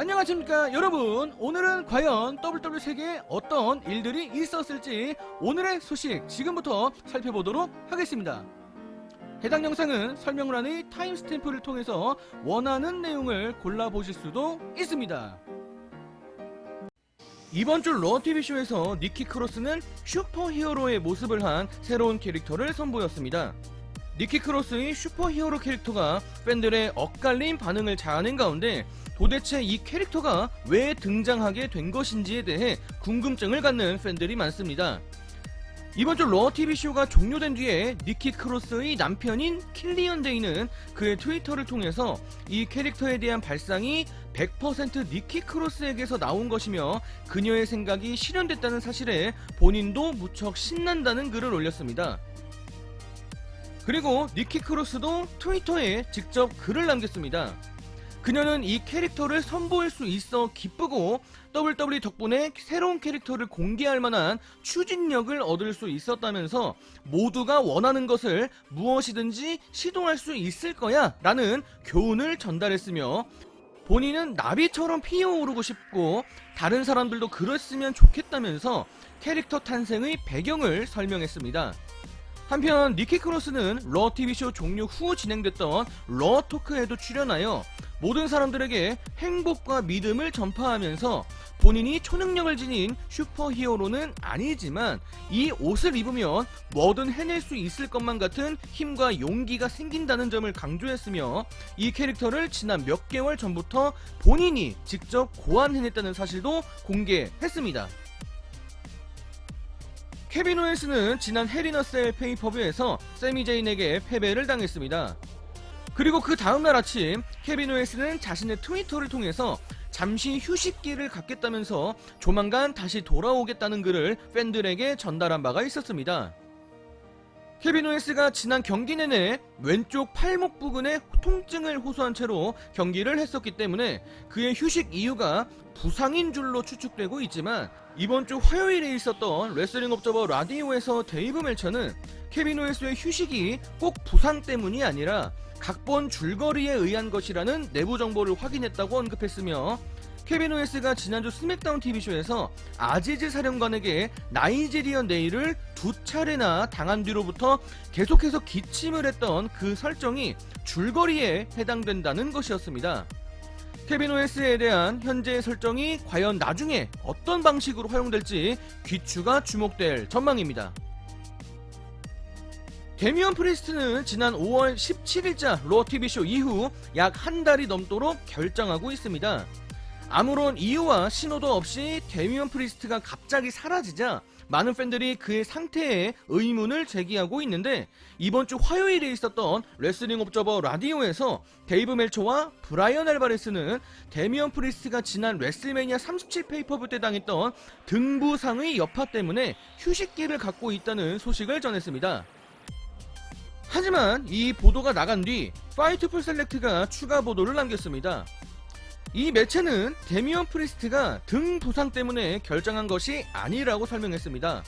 안녕하십니까 여러분. 오늘은 과연 WWE 세계에 어떤 일들이 있었을지 오늘의 소식 지금부터 살펴보도록 하겠습니다. 해당 영상은 설명란의 타임스탬프를 통해서 원하는 내용을 골라보실 수도 있습니다. 이번 주 러TV쇼에서 니키 크로스는 슈퍼히어로의 모습을 한 새로운 캐릭터를 선보였습니다. 니키 크로스의 슈퍼히어로 캐릭터가 팬들의 엇갈린 반응을 자아낸 가운데 도대체 이 캐릭터가 왜 등장하게 된 것인지에 대해 궁금증을 갖는 팬들이 많습니다. 이번 주 러TV쇼가 종료된 뒤에 니키 크로스의 남편인 킬리언 데이는 그의 트위터를 통해서 이 캐릭터에 대한 발상이 100% 니키 크로스에게서 나온 것이며 그녀의 생각이 실현됐다는 사실에 본인도 무척 신난다는 글을 올렸습니다. 그리고 니키 크로스도 트위터에 직접 글을 남겼습니다. 그녀는 이 캐릭터를 선보일 수 있어 기쁘고 WWE 덕분에 새로운 캐릭터를 공개할 만한 추진력을 얻을 수 있었다면서 모두가 원하는 것을 무엇이든지 시도할 수 있을 거야 라는 교훈을 전달했으며 본인은 나비처럼 피어오르고 싶고 다른 사람들도 그랬으면 좋겠다면서 캐릭터 탄생의 배경을 설명했습니다. 한편 니키 크로스는 러TV쇼 종료 후 진행됐던 러토크에도 출연하여 모든 사람들에게 행복과 믿음을 전파하면서 본인이 초능력을 지닌 슈퍼히어로는 아니지만 이 옷을 입으면 뭐든 해낼 수 있을 것만 같은 힘과 용기가 생긴다는 점을 강조했으며 이 캐릭터를 지난 몇 개월 전부터 본인이 직접 고안해냈다는 사실도 공개했습니다. 케빈 오웬스는 지난 헬인어셀 페이퍼뷰에서 세미 제인에게 패배를 당했습니다. 그리고 그 다음날 아침 케빈 오웬스는 자신의 트위터를 통해서 잠시 휴식기를 갖겠다면서 조만간 다시 돌아오겠다는 글을 팬들에게 전달한 바가 있었습니다. 케빈 오웬스가 지난 경기 내내 왼쪽 팔목 부근에 통증을 호소한 채로 경기를 했었기 때문에 그의 휴식 이유가 부상인 줄로 추측되고 있지만 이번 주 화요일에 있었던 레슬링 업저버 라디오에서 데이브 멜처는 케빈 오웬스의 휴식이 꼭 부상 때문이 아니라 각본 줄거리에 의한 것이라는 내부 정보를 확인했다고 언급했으며 케빈 오웬스가 지난주 스맥다운 TV쇼에서 아지즈 사령관에게 나이지리언 네일을 2차례나 당한 뒤로부터 계속해서 기침을 했던 그 설정이 줄거리에 해당된다는 것이었습니다. 케빈 오웬스에 대한 현재의 설정이 과연 나중에 어떤 방식으로 활용될지 귀추가 주목될 전망입니다. 데미언 프리스트는 지난 5월 17일자 러TV쇼 이후 약 한 달이 넘도록 결장하고 있습니다. 아무런 이유와 신호도 없이 데미언 프리스트가 갑자기 사라지자 많은 팬들이 그의 상태에 의문을 제기하고 있는데 이번 주 화요일에 있었던 레슬링 옵저버 라디오에서 데이브 멜처와 브라이언 알바레스는 데미언 프리스트가 지난 레슬매니아 37 페이퍼뷰 때 당했던 등 부상의 여파 때문에 휴식기를 갖고 있다는 소식을 전했습니다. 하지만 이 보도가 나간 뒤 파이트풀 셀렉트가 추가 보도를 남겼습니다. 이 매체는 데미언 프리스트가 등 부상 때문에 결정한 것이 아니라고 설명했습니다.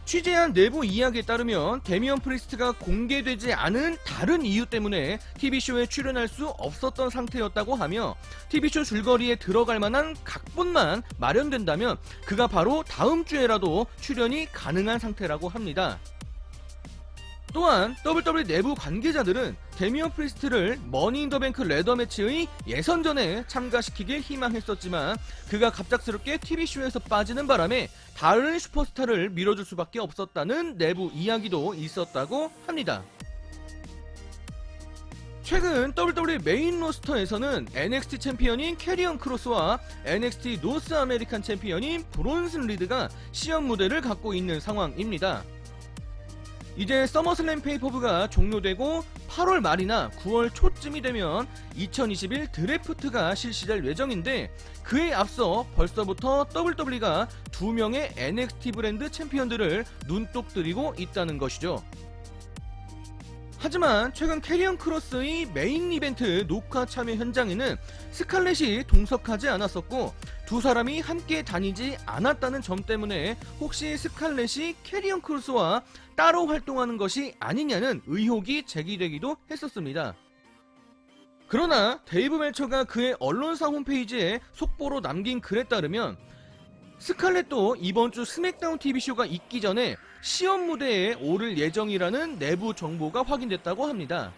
취재한 내부 이야기에 따르면 데미언 프리스트가 공개되지 않은 다른 이유 때문에 TV쇼에 출연할 수 없었던 상태였다고 하며 TV쇼 줄거리에 들어갈 만한 각본만 마련된다면 그가 바로 다음 주에라도 출연이 가능한 상태라고 합니다. 또한 WWE 내부 관계자들은 데미언 프리스트를 머니 인 더 뱅크 레더 매치의 예선전에 참가시키길 희망했었지만 그가 갑작스럽게 TV쇼에서 빠지는 바람에 다른 슈퍼스타를 밀어줄 수밖에 없었다는 내부 이야기도 있었다고 합니다. 최근 WWE 메인 로스터에서는 NXT 챔피언인 캐리언 크로스와 NXT 노스 아메리칸 챔피언인 브론슨 리드가 시험 무대를 갖고 있는 상황입니다. 이제 서머슬램 페이퍼브가 종료되고 8월 말이나 9월 초쯤이 되면 2021 드래프트가 실시될 예정인데 그에 앞서 벌써부터 WWE가 2명의 NXT 브랜드 챔피언들을 눈독 들이고 있다는 것이죠. 하지만 최근 캐리언 크로스의 메인 이벤트 녹화 참여 현장에는 스칼렛이 동석하지 않았었고 두 사람이 함께 다니지 않았다는 점 때문에 혹시 스칼렛이 캐리언 크로스와 따로 활동하는 것이 아니냐는 의혹이 제기되기도 했었습니다. 그러나 데이브 멜처가 그의 언론사 홈페이지에 속보로 남긴 글에 따르면 스칼렛도 이번 주 스맥다운 TV쇼가 있기 전에 시험 무대에 오를 예정이라는 내부 정보가 확인됐다고 합니다.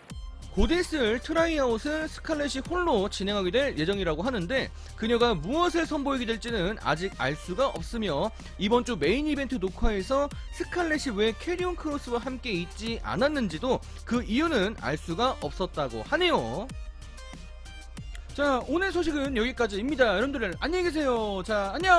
곧 있을 트라이아웃은 스칼렛이 홀로 진행하게 될 예정이라고 하는데 그녀가 무엇을 선보이게 될지는 아직 알 수가 없으며 이번 주 메인 이벤트 녹화에서 스칼렛이 왜 캐리온 크로스와 함께 있지 않았는지도 그 이유는 알 수가 없었다고 하네요. 자, 오늘 소식은 여기까지입니다. 여러분들 안녕히 계세요. 자, 안녕.